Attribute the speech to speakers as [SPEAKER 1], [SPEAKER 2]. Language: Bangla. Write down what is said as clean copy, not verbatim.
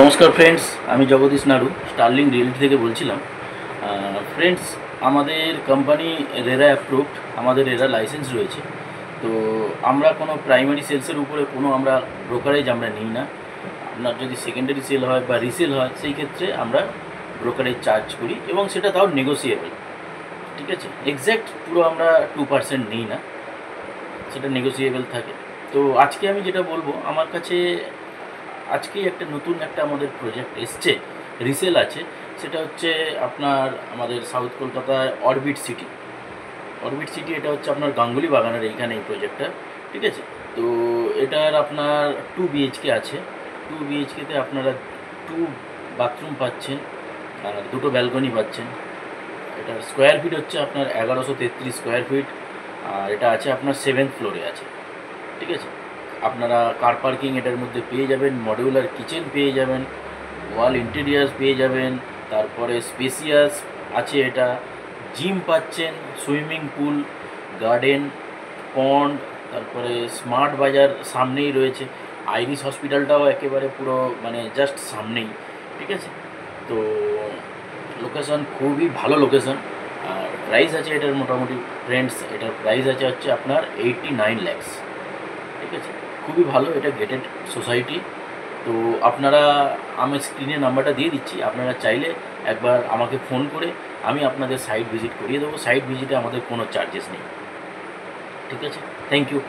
[SPEAKER 1] নমস্কার ফ্রেন্ডস, আমি জগদীশ নাড়ু স্টার্লিং রিয়েলটি থেকে বলছিলাম। ফ্রেন্ডস, আমাদের কোম্পানি রেরা অ্যাপ্রুভড, আমাদের রেরা লাইসেন্স রয়েছে। তো আমরা কোনো প্রাইমারি সেলসের উপরে কোনো আমরা ব্রোকারেজ আমরা নিই না। আপনার যদি সেকেন্ডারি সেল হয় বা রিসেল হয়, সেই ক্ষেত্রে আমরা ব্রোকারেজ চার্জ করি এবং সেটা তাও নেগোসিয়েবল। ঠিক আছে, এক্স্যাক্ট পুরো আমরা 2% নিই না, সেটা নেগোসিয়েবল থাকে। তো আজকে আমি যেটা বলবো, আমার কাছে আজকেই নতুন আমাদের প্রজেক্ট এসছে, রিসেল আছে। সেটা হচ্ছে আপনার আমাদের সাউথ কলকাতায় অরবিট সিটি এটা হচ্ছে আপনার গাঙ্গুলি বাগানের এইখানে এই প্রজেক্টটা। ঠিক আছে, তো এটার আপনার 2 BHK আছে। 2 BHKতে আপনারা 2 বাথরুম পাচ্ছেন আর 2টো ব্যালকনি পাচ্ছেন। এটার স্কোয়ার ফিট হচ্ছে আপনার 1133 স্কোয়ার ফিট, আর এটা আছে আপনার 7th ফ্লোরে আছে। ঠিক আছে, আপনারা কার পার্কিং এটার মধ্যে পেয়ে যাবেন, মডিউলার কিচেন পেয়ে যাবেন, ওয়াল ইন্টেরিয়ার্স পেয়ে যাবেন, তারপরে স্পেসিয়াস আছে, এটা জিম পাচ্ছেন, সুইমিং পুল, গার্ডেন, পন্ড, তারপরে স্মার্ট বাজার সামনেই রয়েছে, আইরিস হসপিটালটাও একেবারে পুরো জাস্ট সামনেই। ঠিক আছে, তো লোকেশন খুবই ভালো লোকেশন। আর প্রাইস আছে এটার মোটামুটি ফ্রেন্ডস, এটার প্রাইস হচ্ছে আপনার 89 lakhs। ঠিক আছে, খুবই ভালো, এটা গেটেড সোসাইটি। তো আপনারা, আমি স্ক্রিনে নাম্বারটা দিয়ে দিচ্ছি, আপনারা চাইলে একবার আমাকে ফোন করে আমি আপনাদের সাইট ভিজিট করিয়ে দেবো। সাইট ভিজিটে আমাদের কোনো চার্জেস নেই। ঠিক আছে, থ্যাংক ইউ।